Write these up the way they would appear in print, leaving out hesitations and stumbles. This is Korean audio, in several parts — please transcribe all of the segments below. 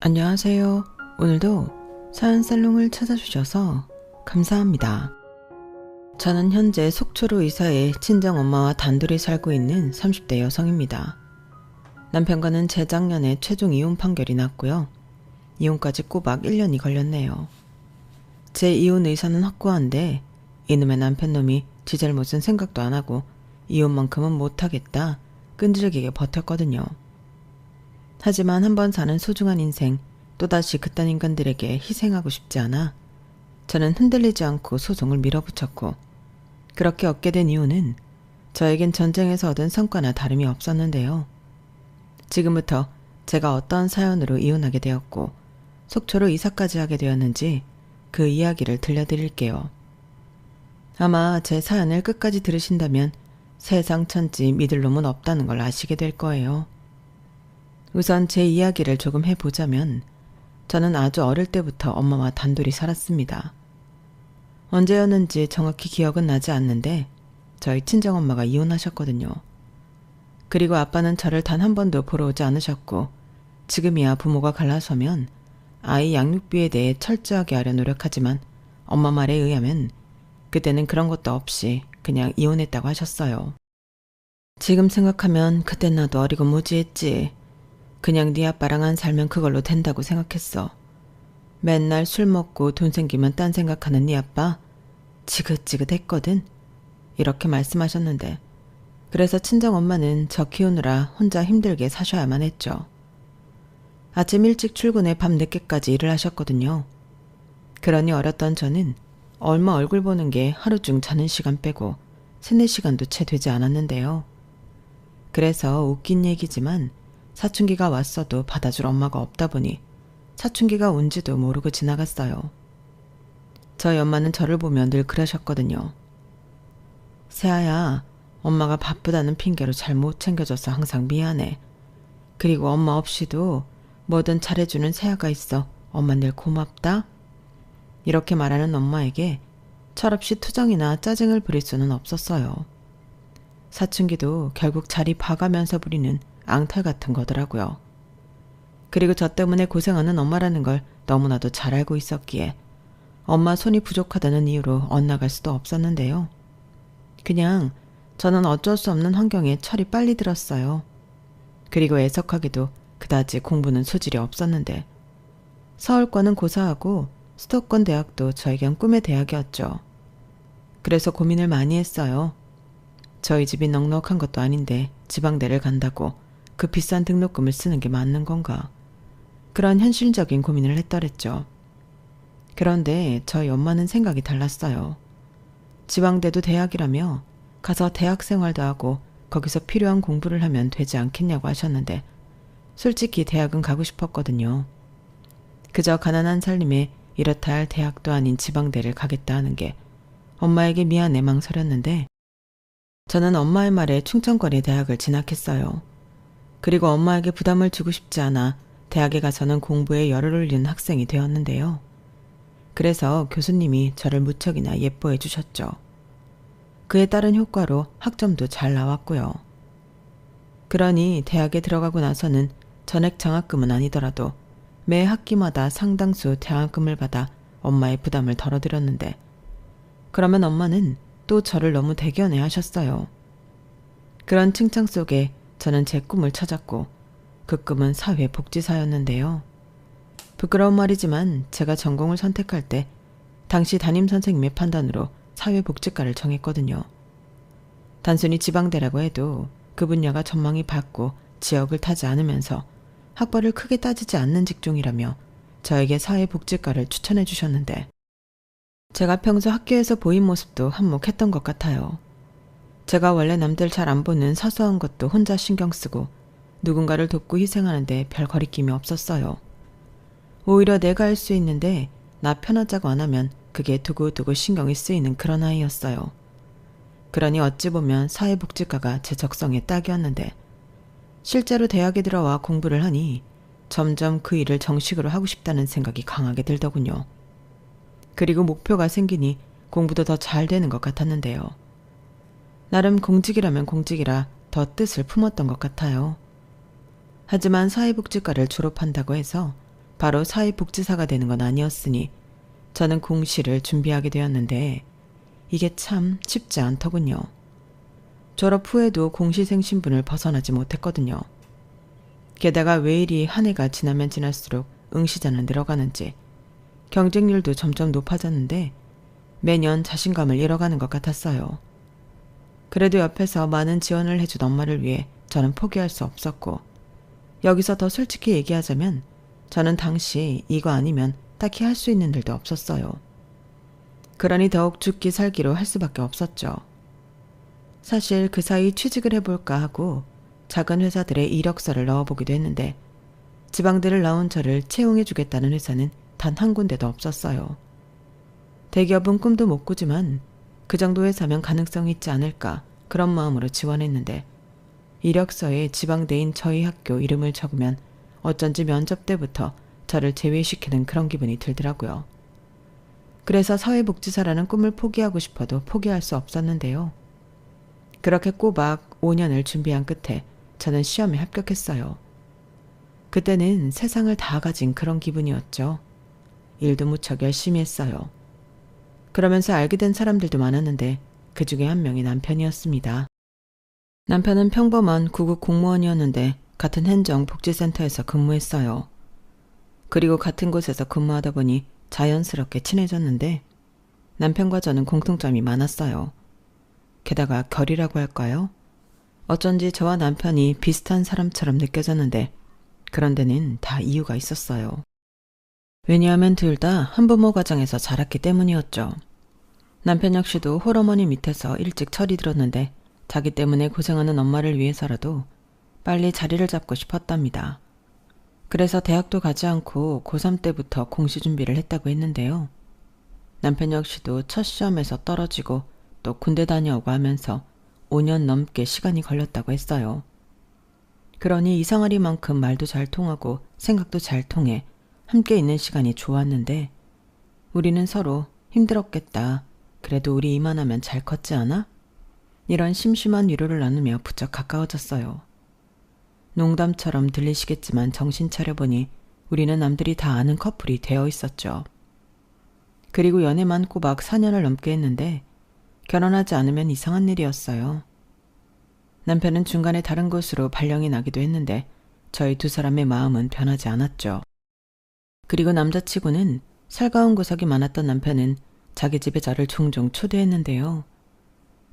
안녕하세요. 오늘도 사연살롱을 찾아주셔서 감사합니다. 저는 현재 속초로 이사해 친정엄마와 단둘이 살고 있는 30대 여성입니다. 남편과는 재작년에 최종 이혼 판결이 났고요. 이혼까지 꼬박 1년이 걸렸네요. 제 이혼 의사는 확고한데 이놈의 남편놈이 지 잘못은 생각도 안 하고 이혼만큼은 못하겠다 끈질기게 버텼거든요. 하지만 한번 사는 소중한 인생 또다시 그딴 인간들에게 희생하고 싶지 않아 저는 흔들리지 않고 소송을 밀어붙였고, 그렇게 얻게 된 이유는 저에겐 전쟁에서 얻은 성과나 다름이 없었는데요. 지금부터 제가 어떤 사연으로 이혼하게 되었고 속초로 이사까지 하게 되었는지 그 이야기를 들려드릴게요. 아마 제 사연을 끝까지 들으신다면 세상 천지 믿을 놈은 없다는 걸 아시게 될 거예요. 우선 제 이야기를 조금 해보자면 저는 아주 어릴 때부터 엄마와 단둘이 살았습니다. 언제였는지 정확히 기억은 나지 않는데 저희 친정엄마가 이혼하셨거든요. 그리고 아빠는 저를 단 한 번도 보러 오지 않으셨고, 지금이야 부모가 갈라서면 아이 양육비에 대해 철저하게 하려 노력하지만 엄마 말에 의하면 그때는 그런 것도 없이 그냥 이혼했다고 하셨어요. 지금 생각하면 그땐 나도 어리고 무지했지. 그냥 네 아빠랑만 살면 그걸로 된다고 생각했어. 맨날 술 먹고 돈 생기면 딴 생각하는 네 아빠 지긋지긋했거든. 이렇게 말씀하셨는데, 그래서 친정엄마는 저 키우느라 혼자 힘들게 사셔야만 했죠. 아침 일찍 출근해 밤 늦게까지 일을 하셨거든요. 그러니 어렸던 저는 얼마 얼굴 보는 게 하루 중 자는 시간 빼고 3-4시간도 채 되지 않았는데요. 그래서 웃긴 얘기지만 사춘기가 왔어도 받아줄 엄마가 없다 보니 사춘기가 온지도 모르고 지나갔어요. 저희 엄마는 저를 보며 늘 그러셨거든요. 세아야, 엄마가 바쁘다는 핑계로 잘 못 챙겨줘서 항상 미안해. 그리고 엄마 없이도 뭐든 잘해주는 세아가 있어. 엄마 늘 고맙다. 이렇게 말하는 엄마에게 철없이 투정이나 짜증을 부릴 수는 없었어요. 사춘기도 결국 자리 봐가면서 부리는 앙탈 같은 거더라고요. 그리고 저 때문에 고생하는 엄마라는 걸 너무나도 잘 알고 있었기에 엄마 손이 부족하다는 이유로 엇나갈 수도 없었는데요. 그냥 저는 어쩔 수 없는 환경에 철이 빨리 들었어요. 그리고 애석하게도 그다지 공부는 소질이 없었는데 서울권은 고사하고 수도권 대학도 저에겐 꿈의 대학이었죠. 그래서 고민을 많이 했어요. 저희 집이 넉넉한 것도 아닌데 지방대를 간다고 그 비싼 등록금을 쓰는 게 맞는 건가? 그런 현실적인 고민을 했더랬죠. 그런데 저희 엄마는 생각이 달랐어요. 지방대도 대학이라며 가서 대학 생활도 하고 거기서 필요한 공부를 하면 되지 않겠냐고 하셨는데, 솔직히 대학은 가고 싶었거든요. 그저 가난한 살림에 이렇다 할 대학도 아닌 지방대를 가겠다 하는 게 엄마에게 미안해 망설였는데, 저는 엄마의 말에 충청권의 대학을 진학했어요. 그리고 엄마에게 부담을 주고 싶지 않아 대학에 가서는 공부에 열을 올리는 학생이 되었는데요. 그래서 교수님이 저를 무척이나 예뻐해 주셨죠. 그에 따른 효과로 학점도 잘 나왔고요. 그러니 대학에 들어가고 나서는 전액 장학금은 아니더라도 매 학기마다 상당수 대학금을 받아 엄마의 부담을 덜어드렸는데, 그러면 엄마는 또 저를 너무 대견해 하셨어요. 그런 칭찬 속에 저는 제 꿈을 찾았고 그 꿈은 사회복지사였는데요. 부끄러운 말이지만 제가 전공을 선택할 때 당시 담임선생님의 판단으로 사회복지과를 정했거든요. 단순히 지방대라고 해도 그 분야가 전망이 밝고 지역을 타지 않으면서 학벌을 크게 따지지 않는 직종이라며 저에게 사회복지과를 추천해 주셨는데, 제가 평소 학교에서 보인 모습도 한몫했던 것 같아요. 제가 원래 남들 잘 안 보는 사소한 것도 혼자 신경 쓰고 누군가를 돕고 희생하는데 별 거리낌이 없었어요. 오히려 내가 할 수 있는데 나 편하자고 안 하면 그게 두고두고 신경이 쓰이는 그런 아이였어요. 그러니 어찌 보면 사회복지과가 제 적성에 딱이었는데, 실제로 대학에 들어와 공부를 하니 점점 그 일을 정식으로 하고 싶다는 생각이 강하게 들더군요. 그리고 목표가 생기니 공부도 더 잘 되는 것 같았는데요. 나름 공직이라면 공직이라 더 뜻을 품었던 것 같아요. 하지만 사회복지과를 졸업한다고 해서 바로 사회복지사가 되는 건 아니었으니 저는 공시를 준비하게 되었는데 이게 참 쉽지 않더군요. 졸업 후에도 공시생 신분을 벗어나지 못했거든요. 게다가 왜 이리 한 해가 지나면 지날수록 응시자는 늘어가는지 경쟁률도 점점 높아졌는데 매년 자신감을 잃어가는 것 같았어요. 그래도 옆에서 많은 지원을 해준 엄마를 위해 저는 포기할 수 없었고, 여기서 더 솔직히 얘기하자면 저는 당시 이거 아니면 딱히 할 수 있는 일도 없었어요. 그러니 더욱 죽기 살기로 할 수밖에 없었죠. 사실 그 사이 취직을 해볼까 하고 작은 회사들의 이력서를 넣어보기도 했는데 지방들을 나온 저를 채용해주겠다는 회사는 단 한 군데도 없었어요. 대기업은 꿈도 못 꾸지만 그 정도 회사면 가능성이 있지 않을까 그런 마음으로 지원했는데 이력서에 지방대인 저희 학교 이름을 적으면 어쩐지 면접 때부터 저를 제외시키는 그런 기분이 들더라고요. 그래서 사회복지사라는 꿈을 포기하고 싶어도 포기할 수 없었는데요. 그렇게 꼬박 5년을 준비한 끝에 저는 시험에 합격했어요. 그때는 세상을 다 가진 그런 기분이었죠. 일도 무척 열심히 했어요. 그러면서 알게 된 사람들도 많았는데 그 중에 한 명이 남편이었습니다. 남편은 평범한 구급 공무원이었는데 같은 행정복지센터에서 근무했어요. 그리고 같은 곳에서 근무하다 보니 자연스럽게 친해졌는데 남편과 저는 공통점이 많았어요. 게다가 결이라고 할까요? 어쩐지 저와 남편이 비슷한 사람처럼 느껴졌는데 그런 데는 다 이유가 있었어요. 왜냐하면 둘 다 한부모 가정에서 자랐기 때문이었죠. 남편 역시도 홀어머니 밑에서 일찍 철이 들었는데 자기 때문에 고생하는 엄마를 위해서라도 빨리 자리를 잡고 싶었답니다. 그래서 대학도 가지 않고 고3 때부터 공시 준비를 했다고 했는데요. 남편 역시도 첫 시험에서 떨어지고 또 군대 다녀오고 하면서 5년 넘게 시간이 걸렸다고 했어요. 그러니 이상하리만큼 말도 잘 통하고 생각도 잘 통해 함께 있는 시간이 좋았는데 우리는 서로 힘들었겠다. 그래도 우리 이만하면 잘 컸지 않아? 이런 심심한 위로를 나누며 부쩍 가까워졌어요. 농담처럼 들리시겠지만 정신 차려보니 우리는 남들이 다 아는 커플이 되어 있었죠. 그리고 연애만 꼬박 4년을 넘게 했는데 결혼하지 않으면 이상한 일이었어요. 남편은 중간에 다른 곳으로 발령이 나기도 했는데 저희 두 사람의 마음은 변하지 않았죠. 그리고 남자치고는 살가운 구석이 많았던 남편은 자기 집에 저를 종종 초대했는데요.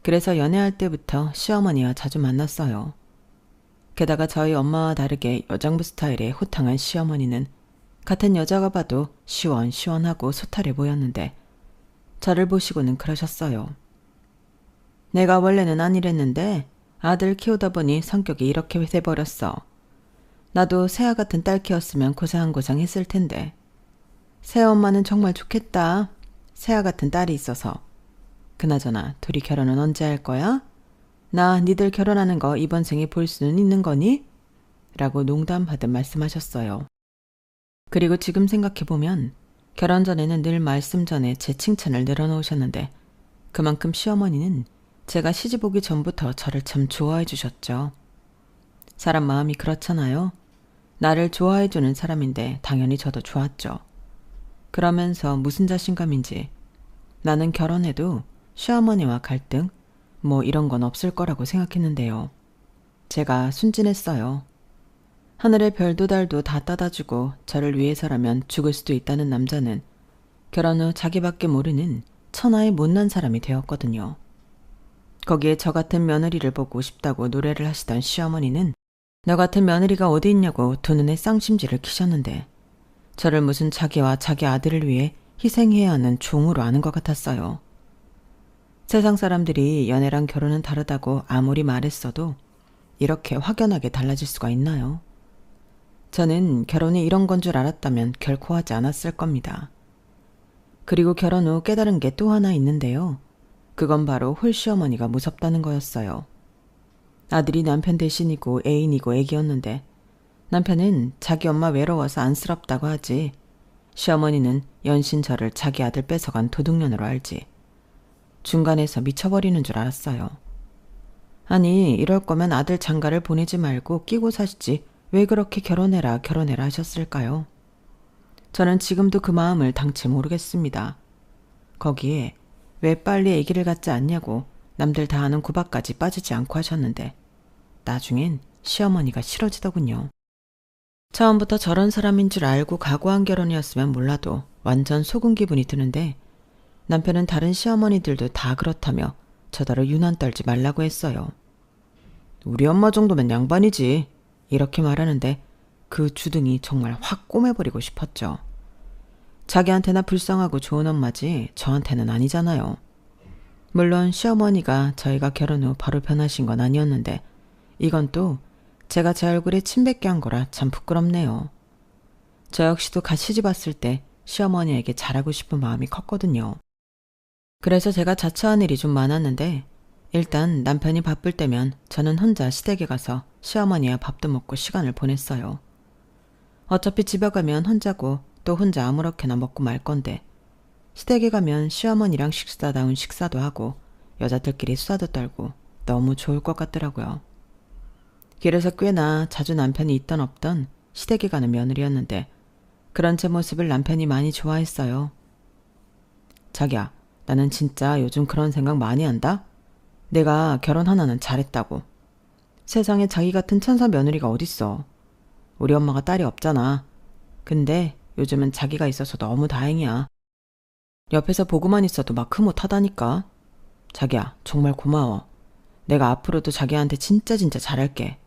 그래서 연애할 때부터 시어머니와 자주 만났어요. 게다가 저희 엄마와 다르게 여장부 스타일의 호탕한 시어머니는 같은 여자가 봐도 시원시원하고 소탈해 보였는데 저를 보시고는 그러셨어요. 내가 원래는 아니랬는데 아들 키우다 보니 성격이 이렇게 돼버렸어. 나도 새아 같은 딸 키웠으면 고생고생 했을 텐데. 새엄마는 정말 좋겠다. 새아 같은 딸이 있어서. 그나저나 둘이 결혼은 언제 할 거야? 나 니들 결혼하는 거 이번 생에 볼 수는 있는 거니? 라고 농담하듯 말씀하셨어요. 그리고 지금 생각해보면 결혼 전에는 늘 말씀 전에 제 칭찬을 늘어놓으셨는데 그만큼 시어머니는 제가 시집 오기 전부터 저를 참 좋아해 주셨죠. 사람 마음이 그렇잖아요. 나를 좋아해 주는 사람인데 당연히 저도 좋았죠. 그러면서 무슨 자신감인지 나는 결혼해도 시어머니와 갈등 뭐 이런 건 없을 거라고 생각했는데요. 제가 순진했어요. 하늘의 별도 달도 다 따다주고 저를 위해서라면 죽을 수도 있다는 남자는 결혼 후 자기밖에 모르는 천하의 못난 사람이 되었거든요. 거기에 저 같은 며느리를 보고 싶다고 노래를 하시던 시어머니는 너 같은 며느리가 어디 있냐고 두 눈에 쌍심지를 키셨는데 저를 무슨 자기와 자기 아들을 위해 희생해야 하는 종으로 아는 것 같았어요. 세상 사람들이 연애랑 결혼은 다르다고 아무리 말했어도 이렇게 확연하게 달라질 수가 있나요? 저는 결혼이 이런 건 줄 알았다면 결코 하지 않았을 겁니다. 그리고 결혼 후 깨달은 게 또 하나 있는데요. 그건 바로 홀시어머니가 무섭다는 거였어요. 아들이 남편 대신이고 애인이고 애기였는데 남편은 자기 엄마 외로워서 안쓰럽다고 하지 시어머니는 연신 저를 자기 아들 뺏어간 도둑년으로 알지. 중간에서 미쳐버리는 줄 알았어요. 아니 이럴 거면 아들 장가를 보내지 말고 끼고 사시지 왜 그렇게 결혼해라 하셨을까요? 저는 지금도 그 마음을 당체 모르겠습니다. 거기에 왜 빨리 아기를 갖지 않냐고 남들 다 아는 구박까지 빠지지 않고 하셨는데 나중엔 시어머니가 싫어지더군요. 처음부터 저런 사람인 줄 알고 각오한 결혼이었으면 몰라도 완전 속은 기분이 드는데 남편은 다른 시어머니들도 다 그렇다며 저더러 유난 떨지 말라고 했어요. 우리 엄마 정도면 양반이지. 이렇게 말하는데 그 주둥이 정말 확 꼬매버리고 싶었죠. 자기한테나 불쌍하고 좋은 엄마지 저한테는 아니잖아요. 물론 시어머니가 저희가 결혼 후 바로 변하신 건 아니었는데 이건 또 제가 제 얼굴에 침 뱉게 한 거라 참 부끄럽네요. 저 역시도 같이 시집 왔을 때 시어머니에게 잘하고 싶은 마음이 컸거든요. 그래서 제가 자처한 일이 좀 많았는데 일단 남편이 바쁠 때면 저는 혼자 시댁에 가서 시어머니와 밥도 먹고 시간을 보냈어요. 어차피 집에 가면 혼자고 또 혼자 아무렇게나 먹고 말 건데 시댁에 가면 시어머니랑 식사다운 식사도 하고 여자들끼리 수다도 떨고 너무 좋을 것 같더라고요. 길에서 꽤나 자주 남편이 있던 없던 시댁에 가는 며느리였는데 그런 제 모습을 남편이 많이 좋아했어요. 자기야, 나는 진짜 요즘 그런 생각 많이 한다? 내가 결혼 하나는 잘했다고. 세상에 자기 같은 천사 며느리가 어딨어. 우리 엄마가 딸이 없잖아. 근데 요즘은 자기가 있어서 너무 다행이야. 옆에서 보고만 있어도 막 흐뭇하다니까. 자기야, 정말 고마워. 내가 앞으로도 자기한테 진짜 잘할게.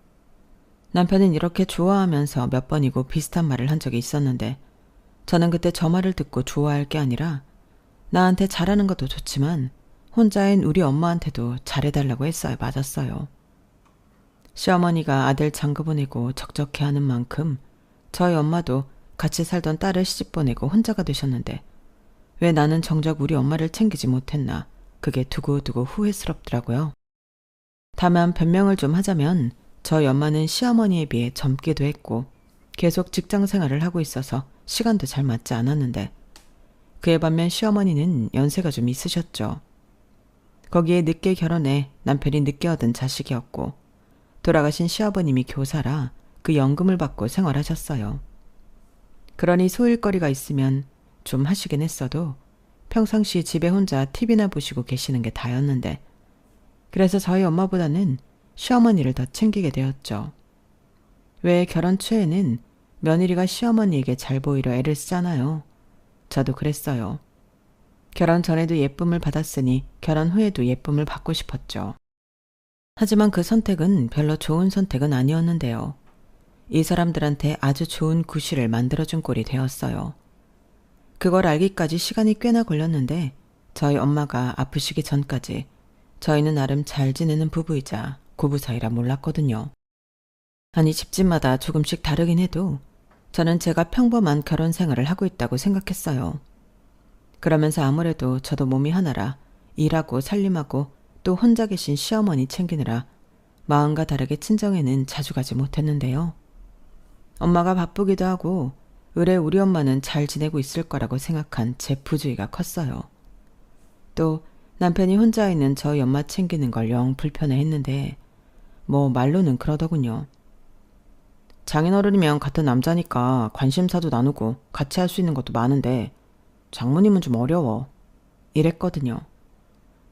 남편은 이렇게 좋아하면서 몇 번이고 비슷한 말을 한 적이 있었는데 저는 그때 저 말을 듣고 좋아할 게 아니라 나한테 잘하는 것도 좋지만 혼자인 우리 엄마한테도 잘해달라고 했어야 맞았어요. 시어머니가 아들 장가 보내고 적적해하는 만큼 저희 엄마도 같이 살던 딸을 시집 보내고 혼자가 되셨는데 왜 나는 정작 우리 엄마를 챙기지 못했나 그게 두고두고 후회스럽더라고요. 다만 변명을 좀 하자면 저희 엄마는 시어머니에 비해 젊기도 했고 계속 직장 생활을 하고 있어서 시간도 잘 맞지 않았는데 그에 반면 시어머니는 연세가 좀 있으셨죠. 거기에 늦게 결혼해 남편이 늦게 얻은 자식이었고 돌아가신 시아버님이 교사라 그 연금을 받고 생활하셨어요. 그러니 소일거리가 있으면 좀 하시긴 했어도 평상시 집에 혼자 TV나 보시고 계시는 게 다였는데 그래서 저희 엄마보다는 시어머니를 더 챙기게 되었죠. 왜 결혼 초에는 며느리가 시어머니에게 잘 보이려 애를 쓰잖아요. 저도 그랬어요. 결혼 전에도 예쁨을 받았으니 결혼 후에도 예쁨을 받고 싶었죠. 하지만 그 선택은 별로 좋은 선택은 아니었는데요. 이 사람들한테 아주 좋은 구실을 만들어준 꼴이 되었어요. 그걸 알기까지 시간이 꽤나 걸렸는데 저희 엄마가 아프시기 전까지 저희는 나름 잘 지내는 부부이자 고부 사이라 몰랐거든요. 아니 집집마다 조금씩 다르긴 해도 저는 제가 평범한 결혼 생활을 하고 있다고 생각했어요. 그러면서 아무래도 저도 몸이 하나라 일하고 살림하고 또 혼자 계신 시어머니 챙기느라 마음과 다르게 친정에는 자주 가지 못했는데요. 엄마가 바쁘기도 하고 의뢰 우리 엄마는 잘 지내고 있을 거라고 생각한 제 부주의가 컸어요. 또 남편이 혼자 있는 저희 엄마 챙기는 걸 영 불편해했는데 뭐 말로는 그러더군요. 장인어른이면 같은 남자니까 관심사도 나누고 같이 할 수 있는 것도 많은데 장모님은 좀 어려워. 이랬거든요.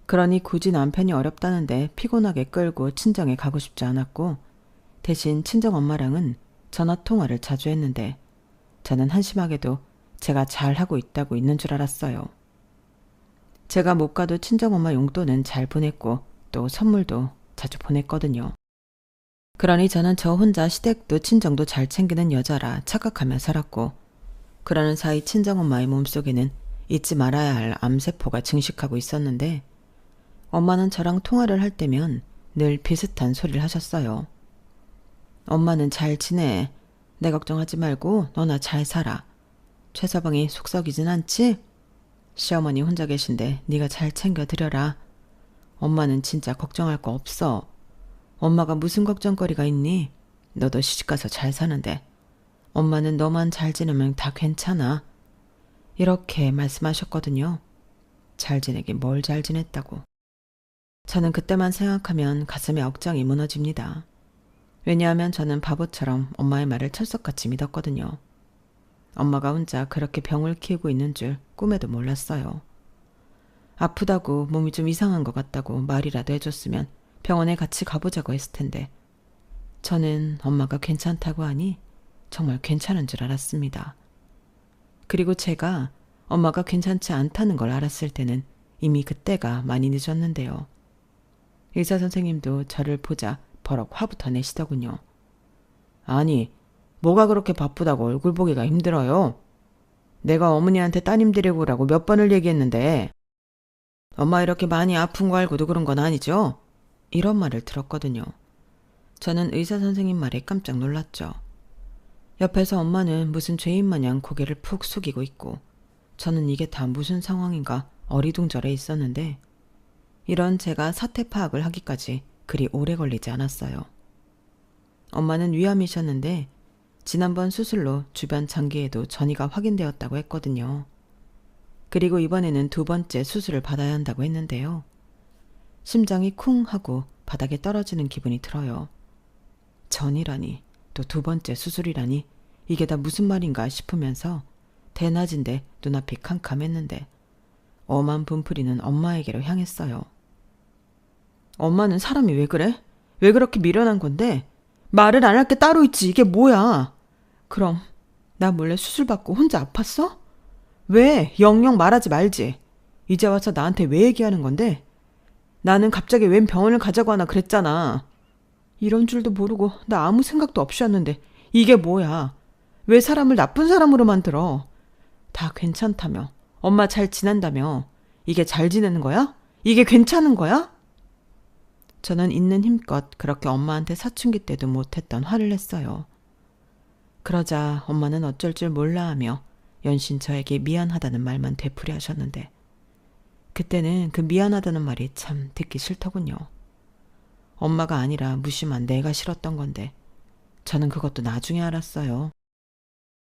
그러니 굳이 남편이 어렵다는데 피곤하게 끌고 친정에 가고 싶지 않았고 대신 친정엄마랑은 전화통화를 자주 했는데 저는 한심하게도 제가 잘하고 있다고 있는 줄 알았어요. 제가 못 가도 친정엄마 용돈은 잘 보냈고 또 선물도 자주 보냈거든요. 그러니 저는 저 혼자 시댁도 친정도 잘 챙기는 여자라 착각하며 살았고 그러는 사이 친정엄마의 몸속에는 잊지 말아야 할 암세포가 증식하고 있었는데 엄마는 저랑 통화를 할 때면 늘 비슷한 소리를 하셨어요. 엄마는 잘 지내. 내 걱정하지 말고 너나 잘 살아. 최서방이 속 썩이진 않지? 시어머니 혼자 계신데 네가 잘 챙겨드려라. 엄마는 진짜 걱정할 거 없어. 엄마가 무슨 걱정거리가 있니? 너도 시집가서 잘 사는데 엄마는 너만 잘 지내면 다 괜찮아. 이렇게 말씀하셨거든요. 잘 지내긴 뭘 잘 지냈다고. 저는 그때만 생각하면 가슴에 억장이 무너집니다. 왜냐하면 저는 바보처럼 엄마의 말을 철석같이 믿었거든요. 엄마가 혼자 그렇게 병을 키우고 있는 줄 꿈에도 몰랐어요. 아프다고 몸이 좀 이상한 것 같다고 말이라도 해줬으면 병원에 같이 가보자고 했을 텐데 저는 엄마가 괜찮다고 하니 정말 괜찮은 줄 알았습니다. 그리고 제가 엄마가 괜찮지 않다는 걸 알았을 때는 이미 그때가 많이 늦었는데요. 의사 선생님도 저를 보자 버럭 화부터 내시더군요. 아니, 뭐가 그렇게 바쁘다고 얼굴 보기가 힘들어요? 내가 어머니한테 따님 데리고 오라고 몇 번을 얘기했는데 엄마 이렇게 많이 아픈 거 알고도 그런 건 아니죠? 이런 말을 들었거든요. 저는 의사 선생님 말에 깜짝 놀랐죠. 옆에서 엄마는 무슨 죄인 마냥 고개를 푹 숙이고 있고 저는 이게 다 무슨 상황인가 어리둥절해 있었는데 이런 제가 사태 파악을 하기까지 그리 오래 걸리지 않았어요. 엄마는 위암이셨는데 지난번 수술로 주변 장기에도 전이가 확인되었다고 했거든요. 그리고 이번에는 2번째 수술을 받아야 한다고 했는데요. 심장이 쿵 하고 바닥에 떨어지는 기분이 들어요. 전이라니 또 2번째 수술이라니 이게 다 무슨 말인가 싶으면서 대낮인데 눈앞이 캄캄했는데 엄한 분풀이는 엄마에게로 향했어요. 엄마는 사람이 왜 그래? 왜 그렇게 미련한 건데? 말을 안 할 게 따로 있지. 이게 뭐야? 그럼 나 몰래 수술 받고 혼자 아팠어? 왜? 영영 말하지 말지. 이제 와서 나한테 왜 얘기하는 건데? 나는 갑자기 웬 병원을 가자고 하나 그랬잖아. 이런 줄도 모르고 나 아무 생각도 없이 왔는데 이게 뭐야? 왜 사람을 나쁜 사람으로 만들어? 다 괜찮다며. 엄마 잘 지낸다며. 이게 잘 지내는 거야? 이게 괜찮은 거야? 저는 있는 힘껏 그렇게 엄마한테 사춘기 때도 못했던 화를 냈어요. 그러자 엄마는 어쩔 줄 몰라 하며 연신 저에게 미안하다는 말만 되풀이 하셨는데 그때는 그 미안하다는 말이 참 듣기 싫더군요. 엄마가 아니라 무심한 내가 싫었던 건데 저는 그것도 나중에 알았어요.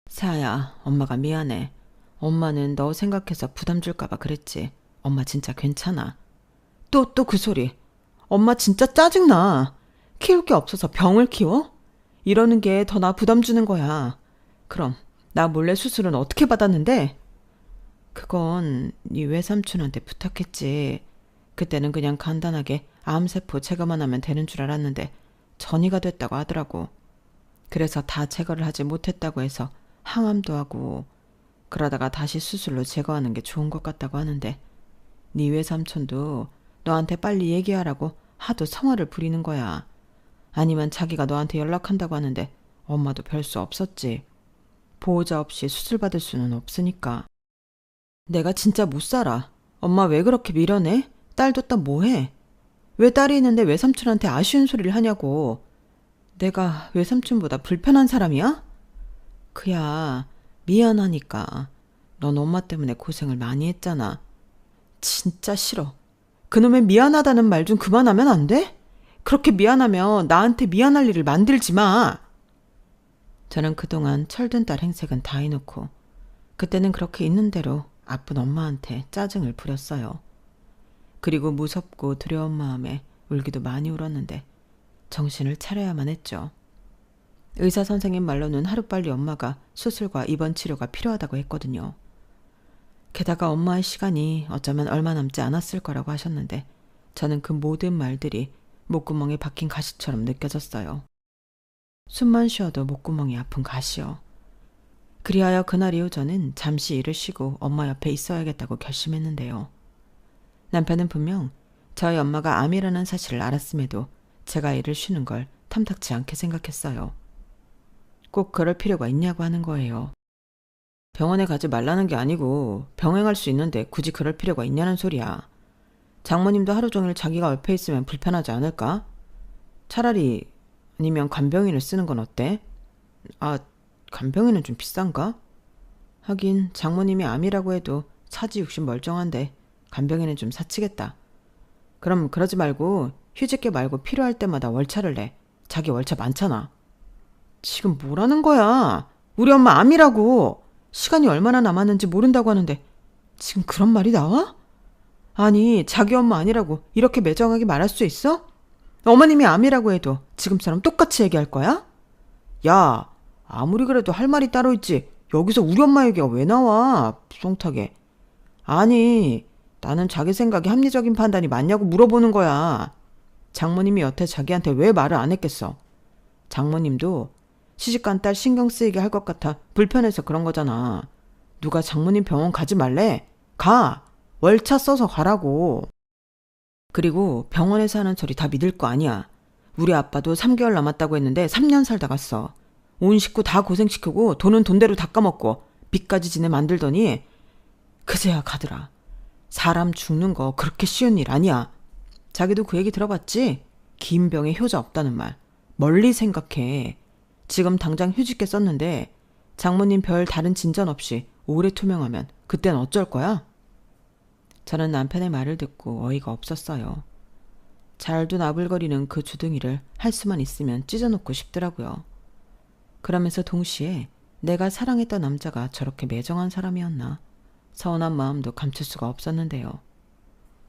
사야, 엄마가 미안해. 엄마는 너 생각해서 부담 줄까봐 그랬지. 엄마 진짜 괜찮아. 또 그 소리. 엄마 진짜 짜증나. 키울 게 없어서 병을 키워? 이러는 게 더 나 부담 주는 거야. 그럼 나 몰래 수술은 어떻게 받았는데? 그건 네 외삼촌한테 부탁했지. 그때는 그냥 간단하게 암세포 제거만 하면 되는 줄 알았는데 전이가 됐다고 하더라고. 그래서 다 제거를 하지 못했다고 해서 항암도 하고 그러다가 다시 수술로 제거하는 게 좋은 것 같다고 하는데 네 외삼촌도 너한테 빨리 얘기하라고 하도 성화를 부리는 거야. 아니면 자기가 너한테 연락한다고 하는데 엄마도 별 수 없었지. 보호자 없이 수술 받을 수는 없으니까. 내가 진짜 못 살아. 엄마 왜 그렇게 밀어내? 딸 뒀다 뭐해? 왜 딸이 있는데 외삼촌한테 아쉬운 소리를 하냐고. 내가 외삼촌보다 불편한 사람이야? 그야 미안하니까. 넌 엄마 때문에 고생을 많이 했잖아. 진짜 싫어. 그놈의 미안하다는 말 좀 그만하면 안 돼? 그렇게 미안하면 나한테 미안할 일을 만들지 마. 저는 그동안 철든 딸 행색은 다 해놓고 그때는 그렇게 있는 대로 아픈 엄마한테 짜증을 부렸어요. 그리고 무섭고 두려운 마음에 울기도 많이 울었는데 정신을 차려야만 했죠. 의사 선생님 말로는 하루빨리 엄마가 수술과 입원 치료가 필요하다고 했거든요. 게다가 엄마의 시간이 어쩌면 얼마 남지 않았을 거라고 하셨는데 저는 그 모든 말들이 목구멍에 박힌 가시처럼 느껴졌어요. 숨만 쉬어도 목구멍이 아픈 가시요. 그리하여 그날 이후 저는 잠시 일을 쉬고 엄마 옆에 있어야겠다고 결심했는데요. 남편은 분명 저희 엄마가 암이라는 사실을 알았음에도 제가 일을 쉬는 걸 탐탁치 않게 생각했어요. 꼭 그럴 필요가 있냐고 하는 거예요. 병원에 가지 말라는 게 아니고 병행할 수 있는데 굳이 그럴 필요가 있냐는 소리야. 장모님도 하루 종일 자기가 옆에 있으면 불편하지 않을까? 차라리 아니면 간병인을 쓰는 건 어때? 아, 간병인은 좀 비싼가? 하긴 장모님이 암이라고 해도 사지 60 멀쩡한데 간병인은 좀 사치겠다. 그럼 그러지 말고 휴직계 말고 필요할 때마다 월차를 내. 자기 월차 많잖아. 지금 뭐라는 거야? 우리 엄마 암이라고. 시간이 얼마나 남았는지 모른다고 하는데 지금 그런 말이 나와? 아니, 자기 엄마 아니라고 이렇게 매정하게 말할 수 있어? 어머님이 암이라고 해도 지금처럼 똑같이 얘기할 거야? 야, 아무리 그래도 할 말이 따로 있지. 여기서 우리 엄마 얘기가 왜 나와? 쏭하게. 아니, 나는 자기 생각이 합리적인 판단이 맞냐고 물어보는 거야. 장모님이 여태 자기한테 왜 말을 안 했겠어? 장모님도 시집간 딸 신경 쓰이게 할 것 같아 불편해서 그런 거잖아. 누가 장모님 병원 가지 말래? 가! 월차 써서 가라고. 그리고 병원에서 하는 소리 다 믿을 거 아니야. 우리 아빠도 3개월 남았다고 했는데 3년 살다 갔어. 온 식구 다 고생시키고 돈은 돈대로 다 까먹고 빚까지 지내 만들더니 그제야 가더라. 사람 죽는 거 그렇게 쉬운 일 아니야. 자기도 그 얘기 들어봤지? 긴 병에 효자 없다는 말. 멀리 생각해. 지금 당장 휴직계 썼는데 장모님 별 다른 진전 없이 오래 투명하면 그땐 어쩔 거야? 저는 남편의 말을 듣고 어이가 없었어요. 잘도 나불거리는 그 주둥이를 할 수만 있으면 찢어놓고 싶더라고요. 그러면서 동시에 내가 사랑했던 남자가 저렇게 매정한 사람이었나 서운한 마음도 감출 수가 없었는데요.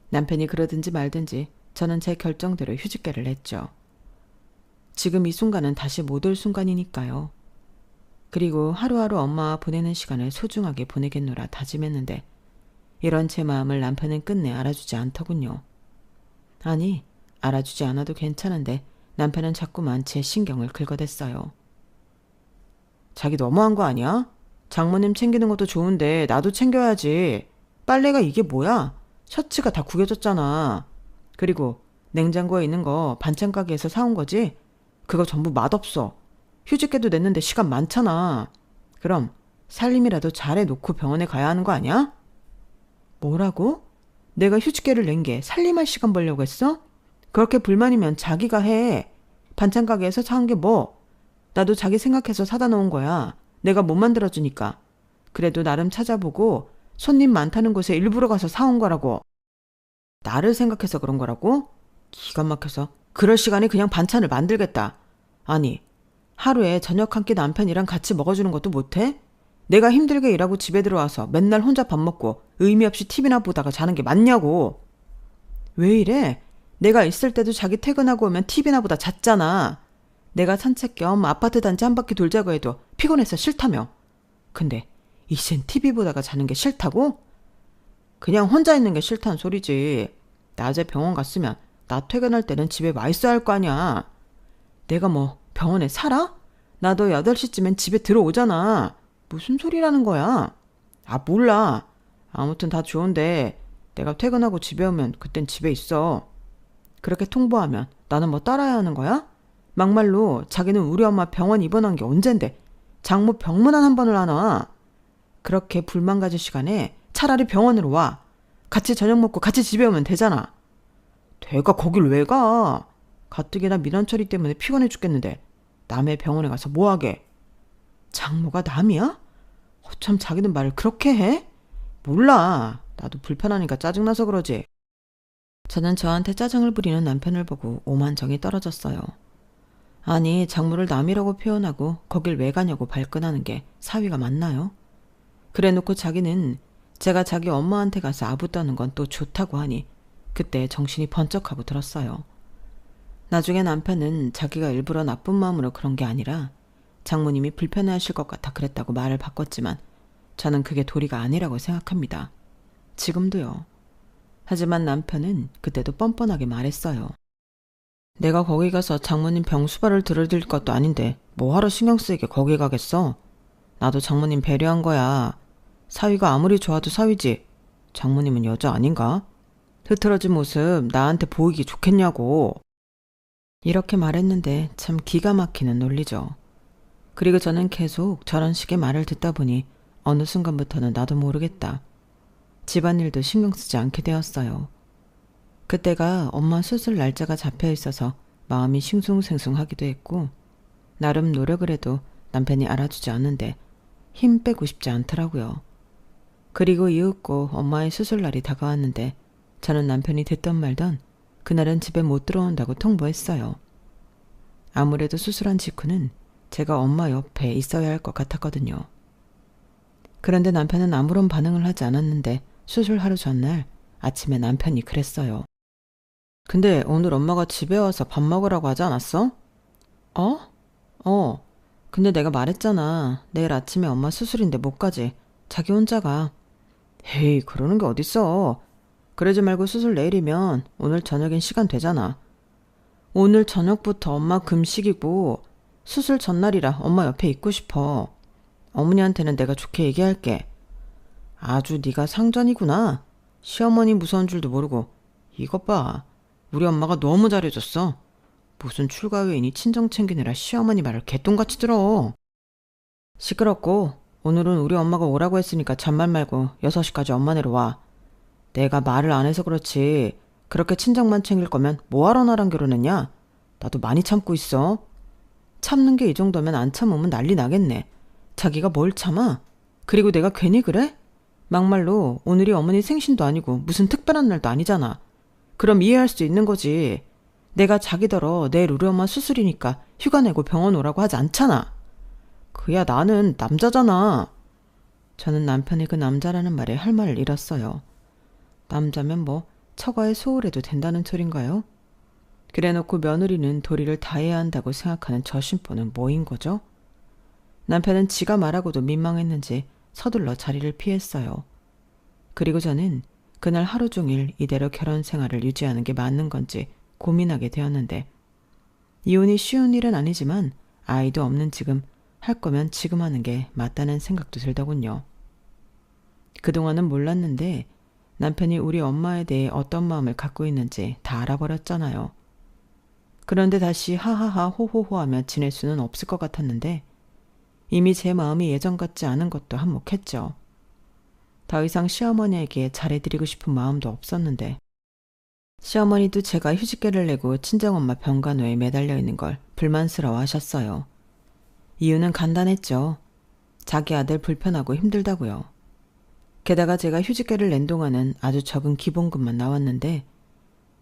남편이 그러든지 말든지 저는 제 결정대로 휴직계를 냈죠. 지금 이 순간은 다시 못 올 순간이니까요. 그리고 하루하루 엄마와 보내는 시간을 소중하게 보내겠노라 다짐했는데 이런 제 마음을 남편은 끝내 알아주지 않더군요. 아니, 알아주지 않아도 괜찮은데 남편은 자꾸만 제 신경을 긁어댔어요. 자기 너무한 거 아니야? 장모님 챙기는 것도 좋은데 나도 챙겨야지. 빨래가 이게 뭐야? 셔츠가 다 구겨졌잖아. 그리고 냉장고에 있는 거 반찬 가게에서 사온 거지? 그거 전부 맛없어. 휴직계도 냈는데 시간 많잖아. 그럼 살림이라도 잘해놓고 병원에 가야 하는 거 아니야? 뭐라고? 내가 휴직계를 낸 게 살림할 시간 벌려고 했어? 그렇게 불만이면 자기가 해. 반찬 가게에서 사온 게 뭐? 나도 자기 생각해서 사다 놓은 거야. 내가 못 만들어주니까. 그래도 나름 찾아보고 손님 많다는 곳에 일부러 가서 사온 거라고. 나를 생각해서 그런 거라고? 기가 막혀서. 그럴 시간에 그냥 반찬을 만들겠다. 아니, 하루에 저녁 한 끼 남편이랑 같이 먹어주는 것도 못해? 내가 힘들게 일하고 집에 들어와서 맨날 혼자 밥 먹고 의미 없이 TV나 보다가 자는 게 맞냐고. 왜 이래? 내가 있을 때도 자기 퇴근하고 오면 TV나 보다 잤잖아. 내가 산책 겸 아파트 단지 한 바퀴 돌자고 해도 피곤해서 싫다며. 근데 이젠 TV 보다가 자는 게 싫다고? 그냥 혼자 있는 게 싫다는 소리지. 낮에 병원 갔으면 나 퇴근할 때는 집에 와 있어야 할 거 아니야. 내가 뭐 병원에 살아? 나도 8시쯤엔 집에 들어오잖아. 무슨 소리라는 거야? 아, 몰라. 아무튼 다 좋은데 내가 퇴근하고 집에 오면 그땐 집에 있어. 그렇게 통보하면 나는 뭐 따라야 하는 거야? 막말로 자기는 우리 엄마 병원 입원한 게 언젠데 장모 병문안 한 번을 안 와. 그렇게 불만 가질 시간에 차라리 병원으로 와. 같이 저녁 먹고 같이 집에 오면 되잖아. 내가 거길 왜 가? 가뜩이나 민원 처리 때문에 피곤해 죽겠는데 남의 병원에 가서 뭐하게? 장모가 남이야? 어쩜 자기는 말을 그렇게 해? 몰라. 나도 불편하니까 짜증나서 그러지. 저는 저한테 짜증을 부리는 남편을 보고 오만정이 떨어졌어요. 아니, 장모를 남이라고 표현하고 거길 왜 가냐고 발끈하는 게 사위가 맞나요? 그래놓고 자기는 제가 자기 엄마한테 가서 아부 떠는 건 또 좋다고 하니 그때 정신이 번쩍하고 들었어요. 나중에 남편은 자기가 일부러 나쁜 마음으로 그런 게 아니라 장모님이 불편해하실 것 같아 그랬다고 말을 바꿨지만 저는 그게 도리가 아니라고 생각합니다. 지금도요. 하지만 남편은 그때도 뻔뻔하게 말했어요. 내가 거기 가서 장모님 병수발을 들어드릴 것도 아닌데 뭐하러 신경 쓰이게 거기 가겠어? 나도 장모님 배려한 거야. 사위가 아무리 좋아도 사위지. 장모님은 여자 아닌가? 흐트러진 모습 나한테 보이기 좋겠냐고. 이렇게 말했는데 참 기가 막히는 논리죠. 그리고 저는 계속 저런 식의 말을 듣다 보니 어느 순간부터는 나도 모르겠다. 집안일도 신경 쓰지 않게 되었어요. 그때가 엄마 수술 날짜가 잡혀 있어서 마음이 싱숭생숭하기도 했고 나름 노력을 해도 남편이 알아주지 않는데 힘 빼고 싶지 않더라고요. 그리고 이윽고 엄마의 수술날이 다가왔는데 저는 남편이 됐던 말던 그날은 집에 못 들어온다고 통보했어요. 아무래도 수술한 직후는 제가 엄마 옆에 있어야 할 것 같았거든요. 그런데 남편은 아무런 반응을 하지 않았는데 수술 하루 전날 아침에 남편이 그랬어요. 근데 오늘 엄마가 집에 와서 밥 먹으라고 하지 않았어? 어? 근데 내가 말했잖아. 내일 아침에 엄마 수술인데 못 가지. 자기 혼자 가. 헤이, 그러는 게 어딨어. 그러지 말고 수술 내일이면 오늘 저녁엔 시간 되잖아. 오늘 저녁부터 엄마 금식이고 수술 전날이라 엄마 옆에 있고 싶어. 어머니한테는 내가 좋게 얘기할게. 아주 네가 상전이구나. 시어머니 무서운 줄도 모르고. 이것 봐. 우리 엄마가 너무 잘해줬어. 무슨 출가 외인이 친정 챙기느라 시어머니 말을 개똥같이 들어. 시끄럽고 오늘은 우리 엄마가 오라고 했으니까 잔말 말고 6시까지 엄마네로 와. 내가 말을 안 해서 그렇지. 그렇게 친정만 챙길 거면 뭐하러 나랑 결혼했냐? 나도 많이 참고 있어. 참는 게 이 정도면 안 참으면 난리 나겠네. 자기가 뭘 참아? 그리고 내가 괜히 그래? 막말로 오늘이 어머니 생신도 아니고 무슨 특별한 날도 아니잖아. 그럼 이해할 수 있는 거지. 내가 자기더러 내일 우리 엄마 수술이니까 휴가 내고 병원 오라고 하지 않잖아. 그야 나는 남자잖아. 저는 남편이 그 남자라는 말에 할 말을 잃었어요. 남자면 뭐 처가에 소홀해도 된다는 소린가요? 그래놓고 며느리는 도리를 다해야 한다고 생각하는 저 심보는 뭐인 거죠? 남편은 지가 말하고도 민망했는지 서둘러 자리를 피했어요. 그리고 저는 그날 하루 종일 이대로 결혼 생활을 유지하는 게 맞는 건지 고민하게 되었는데, 이혼이 쉬운 일은 아니지만 아이도 없는 지금 할 거면 지금 하는 게 맞다는 생각도 들더군요. 그동안은 몰랐는데 남편이 우리 엄마에 대해 어떤 마음을 갖고 있는지 다 알아버렸잖아요. 그런데 다시 하하하 호호호 하며 지낼 수는 없을 것 같았는데 이미 제 마음이 예전 같지 않은 것도 한몫했죠. 더 이상 시어머니에게 잘해드리고 싶은 마음도 없었는데, 시어머니도 제가 휴직계를 내고 친정엄마 병간호에 매달려 있는 걸 불만스러워 하셨어요. 이유는 간단했죠. 자기 아들 불편하고 힘들다고요. 게다가 제가 휴직계를 낸 동안은 아주 적은 기본금만 나왔는데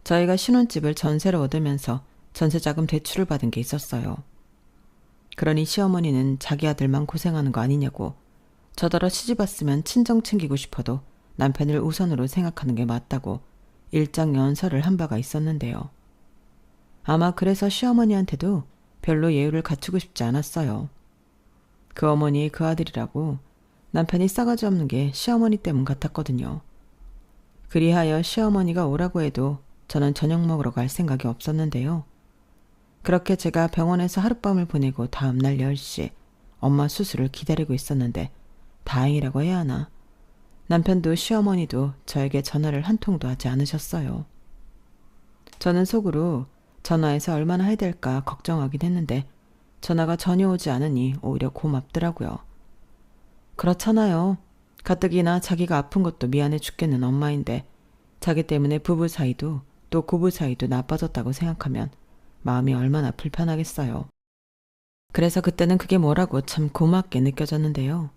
저희가 신혼집을 전세로 얻으면서 전세자금 대출을 받은 게 있었어요. 그러니 시어머니는 자기 아들만 고생하는 거 아니냐고, 저더러 시집 왔으면 친정 챙기고 싶어도 남편을 우선으로 생각하는 게 맞다고 일장연설을 한 바가 있었는데요. 아마 그래서 시어머니한테도 별로 예우를 갖추고 싶지 않았어요. 그 어머니의 그 아들이라고 남편이 싸가지 없는 게 시어머니 때문 같았거든요. 그리하여 시어머니가 오라고 해도 저는 저녁 먹으러 갈 생각이 없었는데요. 그렇게 제가 병원에서 하룻밤을 보내고 다음날 10시 엄마 수술을 기다리고 있었는데 다행이라고 해야 하나, 남편도 시어머니도 저에게 전화를 한 통도 하지 않으셨어요. 저는 속으로 전화해서 얼마나 해야 될까 걱정하긴 했는데 전화가 전혀 오지 않으니 오히려 고맙더라고요. 그렇잖아요. 가뜩이나 자기가 아픈 것도 미안해 죽겠는 엄마인데 자기 때문에 부부 사이도 또 고부 사이도 나빠졌다고 생각하면 마음이 얼마나 불편하겠어요. 그래서 그때는 그게 뭐라고 참 고맙게 느껴졌는데요.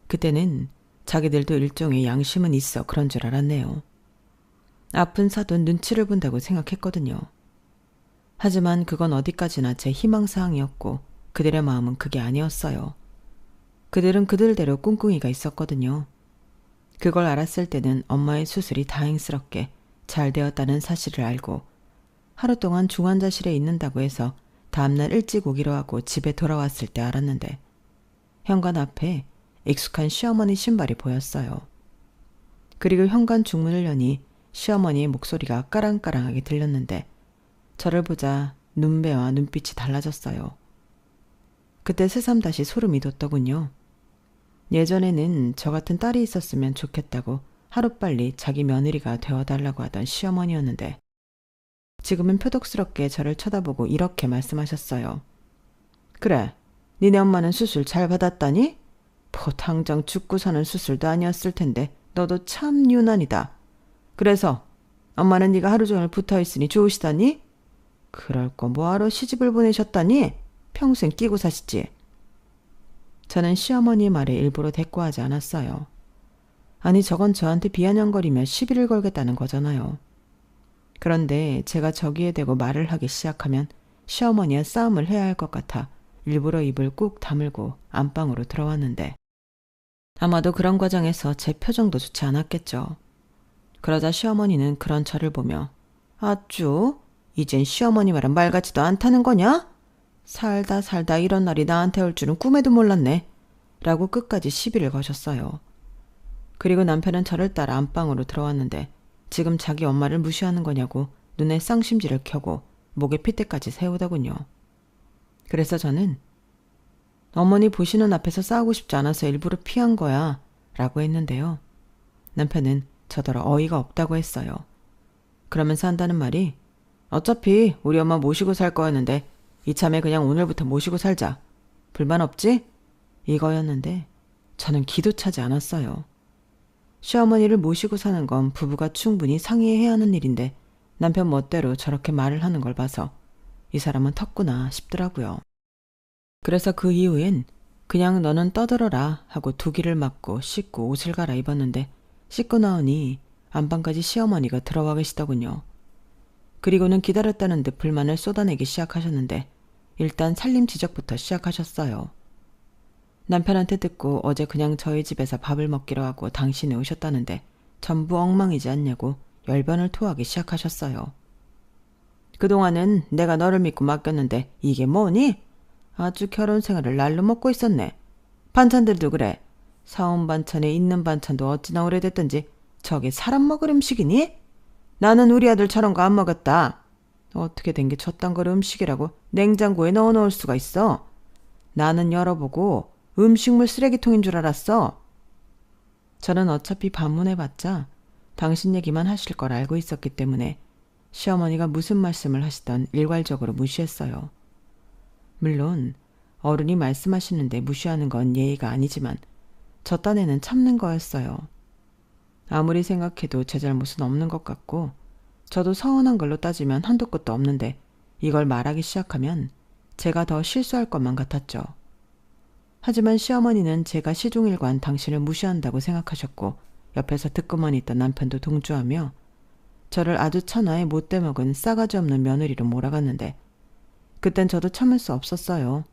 그때는 자기들도 일종의 양심은 있어 그런 줄 알았네요. 아픈 사돈 눈치를 본다고 생각했거든요. 하지만 그건 어디까지나 제 희망사항이었고 그들의 마음은 그게 아니었어요. 그들은 그들대로 꿍꿍이가 있었거든요. 그걸 알았을 때는 엄마의 수술이 다행스럽게 잘 되었다는 사실을 알고 하루 동안 중환자실에 있는다고 해서 다음날 일찍 오기로 하고 집에 돌아왔을 때 알았는데, 현관 앞에 익숙한 시어머니 신발이 보였어요. 그리고 현관 중문을 여니 시어머니의 목소리가 까랑까랑하게 들렸는데 저를 보자 눈배와 눈빛이 달라졌어요. 그때 새삼 다시 소름이 돋더군요. 예전에는 저 같은 딸이 있었으면 좋겠다고 하루빨리 자기 며느리가 되어달라고 하던 시어머니였는데 지금은 표독스럽게 저를 쳐다보고 이렇게 말씀하셨어요. 그래, 니네 엄마는 수술 잘 받았다니? 당장 죽고 사는 수술도 아니었을 텐데 너도 참 유난이다. 그래서 엄마는 네가 하루 종일 붙어있으니 좋으시다니? 그럴 거 뭐하러 시집을 보내셨다니? 평생 끼고 사시지. 저는 시어머니 말에 일부러 대꾸하지 않았어요. 아니 저건 저한테 비아냥거리며 시비를 걸겠다는 거잖아요. 그런데 제가 저기에 대고 말을 하기 시작하면 시어머니와 싸움을 해야 할 것 같아 일부러 입을 꾹 다물고 안방으로 들어왔는데 아마도 그런 과정에서 제 표정도 좋지 않았겠죠. 그러자 시어머니는 그런 저를 보며 아쭈, 이젠 시어머니 말은 말 같지도 않다는 거냐? 살다 살다 이런 날이 나한테 올 줄은 꿈에도 몰랐네. 라고 끝까지 시비를 거셨어요. 그리고 남편은 저를 따라 안방으로 들어왔는데 지금 자기 엄마를 무시하는 거냐고 눈에 쌍심지를 켜고 목에 핏대까지 세우더군요. 그래서 저는 어머니 보시는 앞에서 싸우고 싶지 않아서 일부러 피한 거야 라고 했는데요. 남편은 저더러 어이가 없다고 했어요. 그러면서 한다는 말이 어차피 우리 엄마 모시고 살 거였는데 이참에 그냥 오늘부터 모시고 살자. 불만 없지? 이거였는데 저는 기도 차지 않았어요. 시어머니를 모시고 사는 건 부부가 충분히 상의해야 하는 일인데 남편 멋대로 저렇게 말을 하는 걸 봐서 이 사람은 텄구나 싶더라고요. 그래서 그 이후엔 그냥 너는 떠들어라 하고 두기를 맞고 씻고 옷을 갈아입었는데 씻고 나오니 안방까지 시어머니가 들어와 계시더군요. 그리고는 기다렸다는 듯 불만을 쏟아내기 시작하셨는데 일단 살림 지적부터 시작하셨어요. 남편한테 듣고 어제 그냥 저희 집에서 밥을 먹기로 하고 당신이 오셨다는데 전부 엉망이지 않냐고 열변을 토하기 시작하셨어요. 그동안은 내가 너를 믿고 맡겼는데 이게 뭐니? 아주 결혼 생활을 날로 먹고 있었네. 반찬들도 그래. 사온 반찬에 있는 반찬도 어찌나 오래됐던지 저게 사람 먹을 음식이니? 나는 우리 아들 저런 거 안 먹었다. 어떻게 된 게 저딴 걸 음식이라고 냉장고에 넣어놓을 수가 있어? 나는 열어보고 음식물 쓰레기통인 줄 알았어. 저는 어차피 반문해봤자 당신 얘기만 하실 걸 알고 있었기 때문에 시어머니가 무슨 말씀을 하시던 일괄적으로 무시했어요. 물론 어른이 말씀하시는데 무시하는 건 예의가 아니지만 저 딴에는 참는 거였어요. 아무리 생각해도 제 잘못은 없는 것 같고 저도 서운한 걸로 따지면 한도 끝도 없는데 이걸 말하기 시작하면 제가 더 실수할 것만 같았죠. 하지만 시어머니는 제가 시종일관 당신을 무시한다고 생각하셨고 옆에서 듣고만 있던 남편도 동조하며 저를 아주 천하에 못돼 먹은 싸가지 없는 며느리로 몰아갔는데 그땐 저도 참을 수 없었어요.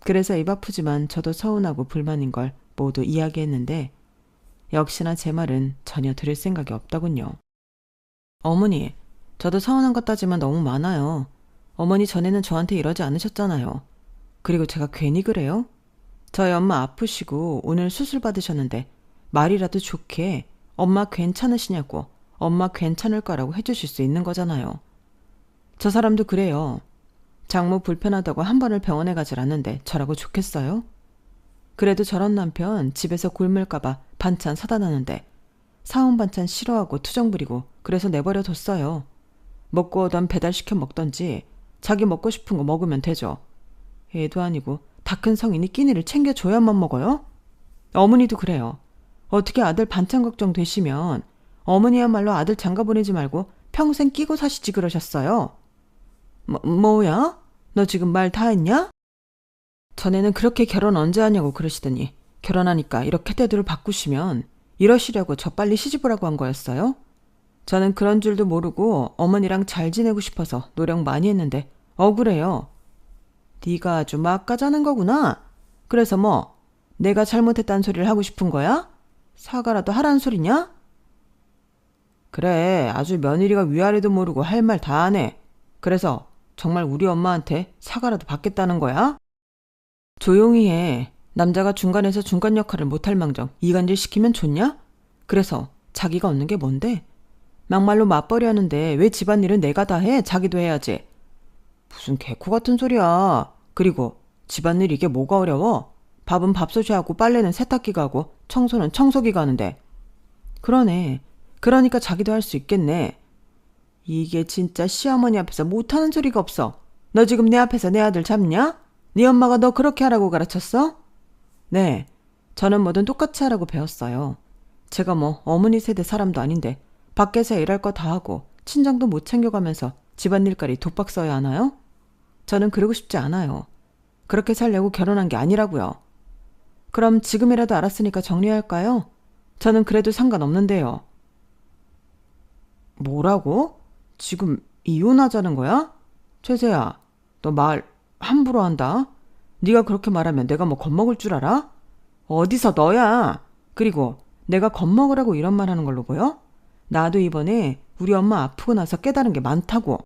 그래서 입 아프지만 저도 서운하고 불만인 걸 모두 이야기했는데 역시나 제 말은 전혀 들을 생각이 없더군요. 어머니, 저도 서운한 것 따지면 너무 많아요. 어머니 전에는 저한테 이러지 않으셨잖아요. 그리고 제가 괜히 그래요? 저희 엄마 아프시고 오늘 수술 받으셨는데 말이라도 좋게 엄마 괜찮으시냐고 엄마 괜찮을 거라고 해주실 수 있는 거잖아요. 저 사람도 그래요. 장모 불편하다고 한 번을 병원에 가질 않는데 저라고 좋겠어요? 그래도 저런 남편 집에서 굶을까봐 반찬 사다 놨는데 사온 반찬 싫어하고 투정 부리고 그래서 내버려 뒀어요. 먹고 오던 배달시켜 먹던지 자기 먹고 싶은 거 먹으면 되죠. 애도 아니고 다 큰 성인이 끼니를 챙겨줘야만 먹어요? 어머니도 그래요. 어떻게 아들 반찬 걱정 되시면 어머니야말로 아들 장가 보내지 말고 평생 끼고 사시지 그러셨어요. 뭐야? 너 지금 말 다 했냐? 전에는 그렇게 결혼 언제 하냐고 그러시더니 결혼하니까 이렇게 태도를 바꾸시면 이러시려고 저 빨리 시집오라고 한 거였어요? 저는 그런 줄도 모르고 어머니랑 잘 지내고 싶어서 노력 많이 했는데 억울해요. 네가 아주 막가자는 거구나. 그래서 뭐 내가 잘못했다는 소리를 하고 싶은 거야? 사과라도 하라는 소리냐? 그래, 아주 며느리가 위아래도 모르고 할 말 다 하네. 그래서 정말 우리 엄마한테 사과라도 받겠다는 거야? 조용히 해. 남자가 중간에서 중간 역할을 못할 망정 이간질 시키면 좋냐? 그래서 자기가 얻는 게 뭔데? 막말로 맞벌이 하는데 왜 집안일은 내가 다 해? 자기도 해야지. 무슨 개코 같은 소리야. 그리고 집안일 이게 뭐가 어려워? 밥은 밥솥이 하고 빨래는 세탁기가 하고 청소는 청소기가 하는데. 그러네. 그러니까 자기도 할 수 있겠네. 이게 진짜 시어머니 앞에서 못하는 소리가 없어. 너 지금 내 앞에서 내 아들 잡냐? 네 엄마가 너 그렇게 하라고 가르쳤어? 네, 저는 뭐든 똑같이 하라고 배웠어요. 제가 뭐 어머니 세대 사람도 아닌데 밖에서 일할 거 다 하고 친정도 못 챙겨가면서 집안일까지 독박 써야 하나요? 저는 그러고 싶지 않아요. 그렇게 살려고 결혼한 게 아니라고요. 그럼 지금이라도 알았으니까 정리할까요? 저는 그래도 상관없는데요. 뭐라고? 지금 이혼하자는 거야? 최세야, 너 말 함부로 한다. 네가 그렇게 말하면 내가 뭐 겁먹을 줄 알아? 어디서 너야? 그리고 내가 겁먹으라고 이런 말 하는 걸로 보여? 나도 이번에 우리 엄마 아프고 나서 깨달은 게 많다고.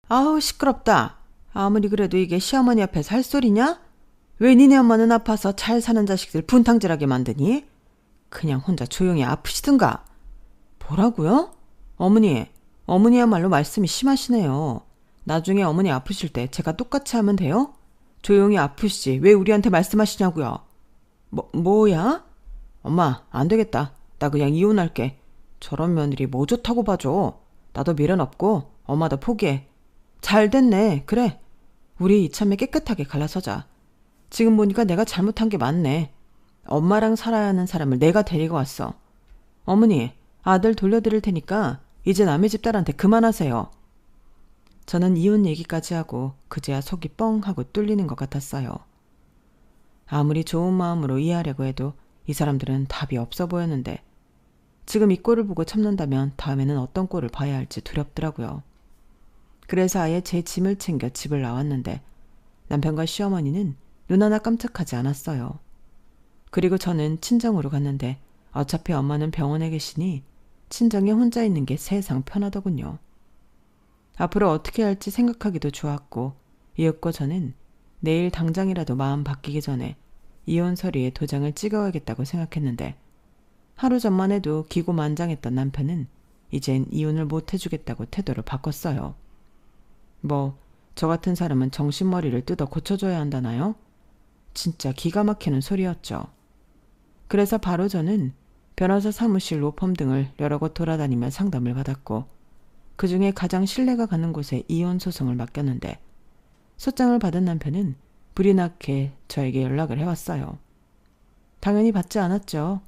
아우 시끄럽다. 아무리 그래도 이게 시어머니 앞에서 할 소리냐? 왜 니네 엄마는 아파서 잘 사는 자식들 분탕질하게 만드니? 그냥 혼자 조용히 아프시든가. 뭐라고요? 어머니야말로 말씀이 심하시네요. 나중에 어머니 아프실 때 제가 똑같이 하면 돼요? 조용히 아프시지 왜 우리한테 말씀하시냐고요? 뭐야? 엄마, 안 되겠다. 나 그냥 이혼할게. 저런 며느리 뭐 좋다고 봐줘. 나도 미련 없고 엄마도 포기해. 잘 됐네. 그래. 우리 이참에 깨끗하게 갈라서자. 지금 보니까 내가 잘못한 게 맞네. 엄마랑 살아야 하는 사람을 내가 데리고 왔어. 어머니, 아들 돌려드릴 테니까 이제 남의 집 딸한테 그만하세요. 저는 이혼 얘기까지 하고 그제야 속이 뻥 하고 뚫리는 것 같았어요. 아무리 좋은 마음으로 이해하려고 해도 이 사람들은 답이 없어 보였는데 지금 이 꼴을 보고 참는다면 다음에는 어떤 꼴을 봐야 할지 두렵더라고요. 그래서 아예 제 짐을 챙겨 집을 나왔는데 남편과 시어머니는 눈 하나 깜짝하지 않았어요. 그리고 저는 친정으로 갔는데 어차피 엄마는 병원에 계시니 친정에 혼자 있는 게 세상 편하더군요. 앞으로 어떻게 할지 생각하기도 좋았고 이윽고 저는 내일 당장이라도 마음 바뀌기 전에 이혼 서류에 도장을 찍어야겠다고 생각했는데 하루 전만 해도 기고만장했던 남편은 이젠 이혼을 못 해주겠다고 태도를 바꿨어요. 저 같은 사람은 정신머리를 뜯어 고쳐줘야 한다나요? 진짜 기가 막히는 소리였죠. 그래서 바로 저는 변호사 사무실, 로펌 등을 여러 곳 돌아다니며 상담을 받았고 그중에 가장 신뢰가 가는 곳에 이혼 소송을 맡겼는데 소장을 받은 남편은 불이 나게 저에게 연락을 해왔어요. 당연히 받지 않았죠.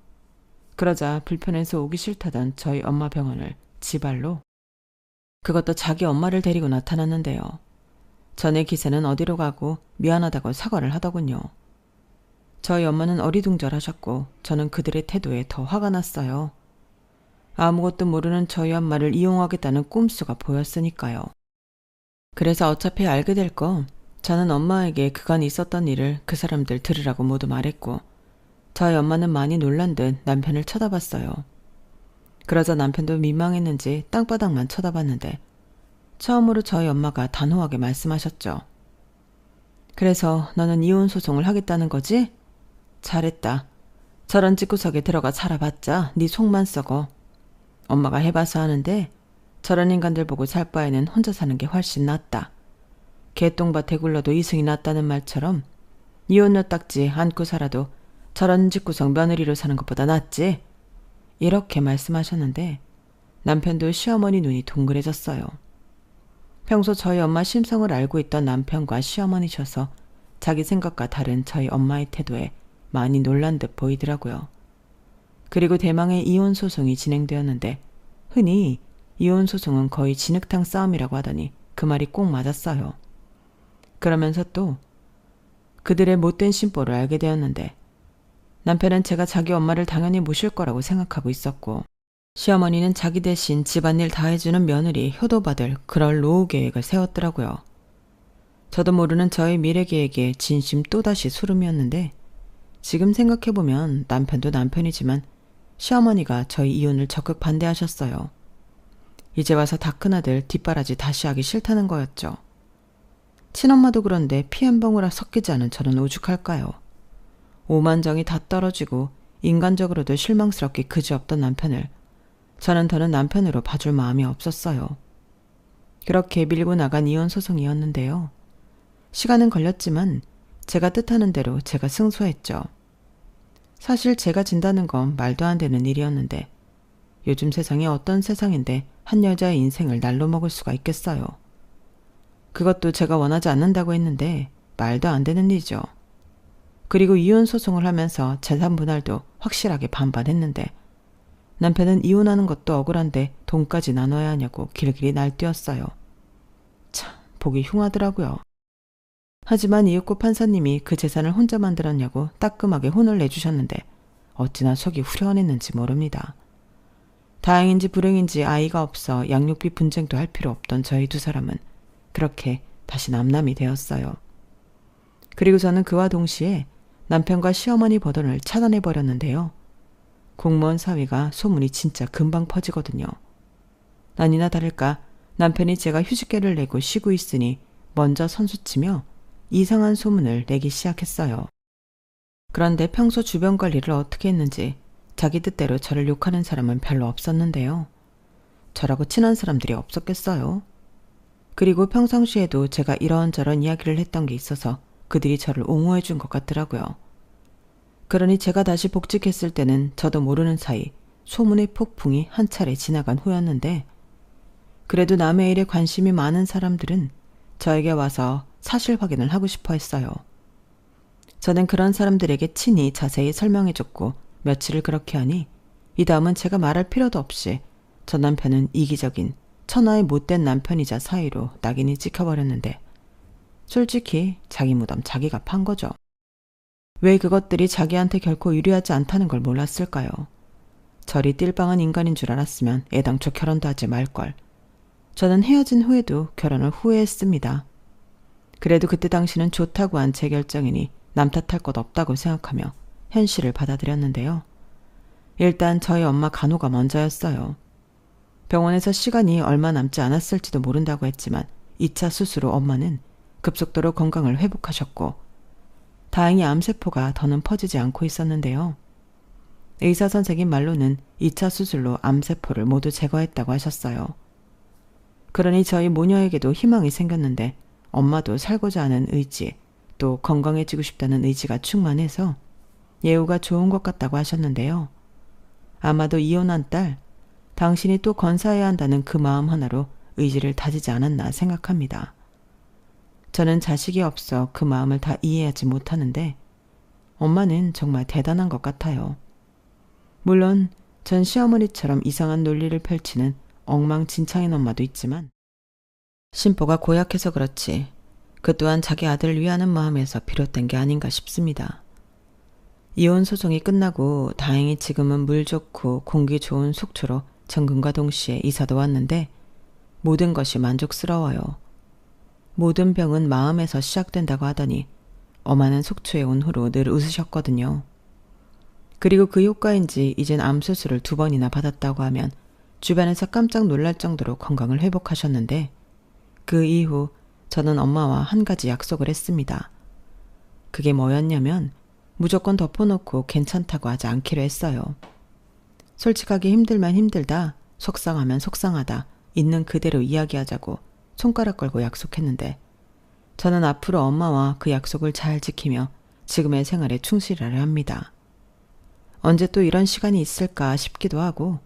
그러자 불편해서 오기 싫다던 저희 엄마 병원을 지발로 그것도 자기 엄마를 데리고 나타났는데요. 전에 기세는 어디로 가고 미안하다고 사과를 하더군요. 저희 엄마는 어리둥절하셨고 저는 그들의 태도에 더 화가 났어요. 아무것도 모르는 저희 엄마를 이용하겠다는 꼼수가 보였으니까요. 그래서 어차피 알게 될 거 저는 엄마에게 그간 있었던 일을 그 사람들 들으라고 모두 말했고 저희 엄마는 많이 놀란 듯 남편을 쳐다봤어요. 그러자 남편도 민망했는지 땅바닥만 쳐다봤는데 처음으로 저희 엄마가 단호하게 말씀하셨죠. 그래서 너는 이혼 소송을 하겠다는 거지? 잘했다. 저런 집구석에 들어가 살아봤자 네 속만 썩어. 엄마가 해봐서 하는데 저런 인간들 보고 살 바에는 혼자 사는 게 훨씬 낫다. 개똥밭에 굴러도 이승이 낫다는 말처럼 이혼녀 딱지 안고 살아도 저런 집구석 며느리로 사는 것보다 낫지? 이렇게 말씀하셨는데 남편도 시어머니 눈이 동그래졌어요. 평소 저희 엄마 심성을 알고 있던 남편과 시어머니셔서 자기 생각과 다른 저희 엄마의 태도에 많이 놀란 듯 보이더라고요. 그리고 대망의 이혼 소송이 진행되었는데 흔히 이혼 소송은 거의 진흙탕 싸움이라고 하더니 그 말이 꼭 맞았어요. 그러면서 또 그들의 못된 심보를 알게 되었는데 남편은 제가 자기 엄마를 당연히 모실 거라고 생각하고 있었고 시어머니는 자기 대신 집안일 다 해주는 며느리 효도받을 그럴 노후 계획을 세웠더라고요. 저도 모르는 저의 미래 계획에 진심 또다시 소름이었는데 지금 생각해보면 남편도 남편이지만 시어머니가 저희 이혼을 적극 반대하셨어요. 이제 와서 다 큰아들 뒷바라지 다시 하기 싫다는 거였죠. 친엄마도 그런데 피 한 방울 섞이지 않은 저는 오죽할까요? 오만정이 다 떨어지고 인간적으로도 실망스럽게 그지없던 남편을 저는 더는 남편으로 봐줄 마음이 없었어요. 그렇게 밀고 나간 이혼 소송이었는데요. 시간은 걸렸지만 제가 뜻하는 대로 제가 승소했죠. 사실 제가 진다는 건 말도 안 되는 일이었는데 요즘 세상이 어떤 세상인데 한 여자의 인생을 날로 먹을 수가 있겠어요. 그것도 제가 원하지 않는다고 했는데 말도 안 되는 일이죠. 그리고 이혼 소송을 하면서 재산 분할도 확실하게 반반했는데 남편은 이혼하는 것도 억울한데 돈까지 나눠야 하냐고 길길이 날뛰었어요. 참 보기 흉하더라고요. 하지만 이윽고 판사님이 그 재산을 혼자 만들었냐고 따끔하게 혼을 내주셨는데 어찌나 속이 후련했는지 모릅니다. 다행인지 불행인지 아이가 없어 양육비 분쟁도 할 필요 없던 저희 두 사람은 그렇게 다시 남남이 되었어요. 그리고 저는 그와 동시에 남편과 시어머니 버전을 차단해버렸는데요. 공무원 사위가 소문이 진짜 금방 퍼지거든요. 아니나 다를까 남편이 제가 휴직계를 내고 쉬고 있으니 먼저 선수치며 이상한 소문을 내기 시작했어요. 그런데 평소 주변 관리를 어떻게 했는지 자기 뜻대로 저를 욕하는 사람은 별로 없었는데요. 저라고 친한 사람들이 없었겠어요. 그리고 평상시에도 제가 이런저런 이야기를 했던 게 있어서 그들이 저를 옹호해 준 것 같더라고요. 그러니 제가 다시 복직했을 때는 저도 모르는 사이 소문의 폭풍이 한 차례 지나간 후였는데, 그래도 남의 일에 관심이 많은 사람들은 저에게 와서 사실 확인을 하고 싶어 했어요. 저는 그런 사람들에게 친히 자세히 설명해줬고 며칠을 그렇게 하니 이 다음은 제가 말할 필요도 없이 저 남편은 이기적인 천하의 못된 남편이자 사이로 낙인이 찍혀버렸는데, 솔직히 자기 무덤 자기가 판 거죠. 왜 그것들이 자기한테 결코 유리하지 않다는 걸 몰랐을까요? 저리 띨빵한 인간인 줄 알았으면 애당초 결혼도 하지 말걸. 저는 헤어진 후에도 결혼을 후회했습니다. 그래도 그때 당시는 좋다고 한 제 결정이니 남 탓할 것 없다고 생각하며 현실을 받아들였는데요. 일단 저희 엄마 간호가 먼저였어요. 병원에서 시간이 얼마 남지 않았을지도 모른다고 했지만 2차 수술 후 엄마는 급속도로 건강을 회복하셨고, 다행히 암세포가 더는 퍼지지 않고 있었는데요. 의사 선생님 말로는 2차 수술로 암세포를 모두 제거했다고 하셨어요. 그러니 저희 모녀에게도 희망이 생겼는데 엄마도 살고자 하는 의지, 또 건강해지고 싶다는 의지가 충만해서 예후가 좋은 것 같다고 하셨는데요. 아마도 이혼한 딸, 당신이 또 건사해야 한다는 그 마음 하나로 의지를 다지지 않았나 생각합니다. 저는 자식이 없어 그 마음을 다 이해하지 못하는데 엄마는 정말 대단한 것 같아요. 물론 전 시어머니처럼 이상한 논리를 펼치는 엉망진창인 엄마도 있지만 심보가 고약해서 그렇지 그 또한 자기 아들을 위하는 마음에서 비롯된 게 아닌가 싶습니다. 이혼 소송이 끝나고 다행히 지금은 물 좋고 공기 좋은 속초로 정근과 동시에 이사도 왔는데 모든 것이 만족스러워요. 모든 병은 마음에서 시작된다고 하더니 엄마는 속초에 온 후로 늘 웃으셨거든요. 그리고 그 효과인지 이젠 암수술을 2번이나 받았다고 하면 주변에서 깜짝 놀랄 정도로 건강을 회복하셨는데, 그 이후 저는 엄마와 한 가지 약속을 했습니다. 그게 뭐였냐면 무조건 덮어놓고 괜찮다고 하지 않기로 했어요. 솔직하게 힘들면 힘들다, 속상하면 속상하다, 있는 그대로 이야기하자고 손가락 걸고 약속했는데, 저는 앞으로 엄마와 그 약속을 잘 지키며 지금의 생활에 충실하려 합니다. 언제 또 이런 시간이 있을까 싶기도 하고,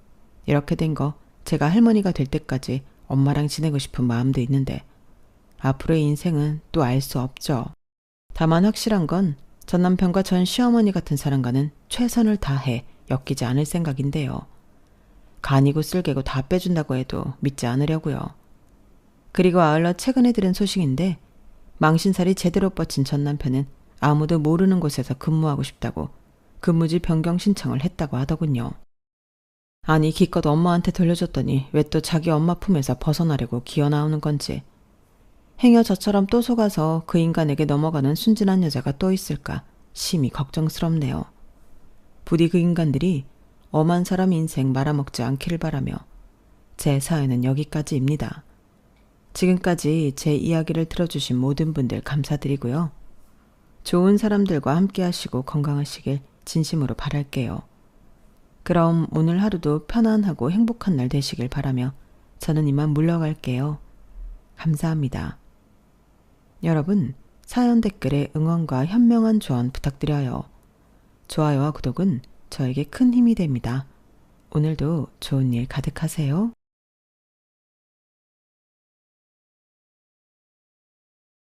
이렇게 된 거 제가 할머니가 될 때까지 엄마랑 지내고 싶은 마음도 있는데 앞으로의 인생은 또 알 수 없죠. 다만 확실한 건 전 남편과 전 시어머니 같은 사람과는 최선을 다해 엮이지 않을 생각인데요. 간이고 쓸개고 다 빼준다고 해도 믿지 않으려고요. 그리고 아울러 최근에 들은 소식인데 망신살이 제대로 뻗친 전 남편은 아무도 모르는 곳에서 근무하고 싶다고 근무지 변경 신청을 했다고 하더군요. 아니 기껏 엄마한테 돌려줬더니 왜 또 자기 엄마 품에서 벗어나려고 기어나오는 건지. 행여 저처럼 또 속아서 그 인간에게 넘어가는 순진한 여자가 또 있을까 심히 걱정스럽네요. 부디 그 인간들이 엄한 사람 인생 말아먹지 않기를 바라며 제 사연은 여기까지입니다. 지금까지 제 이야기를 들어주신 모든 분들 감사드리고요. 좋은 사람들과 함께 하시고 건강하시길 진심으로 바랄게요. 그럼 오늘 하루도 편안하고 행복한 날 되시길 바라며 저는 이만 물러갈게요. 감사합니다. 여러분, 사연 댓글에 응원과 현명한 조언 부탁드려요. 좋아요와 구독은 저에게 큰 힘이 됩니다. 오늘도 좋은 일 가득하세요.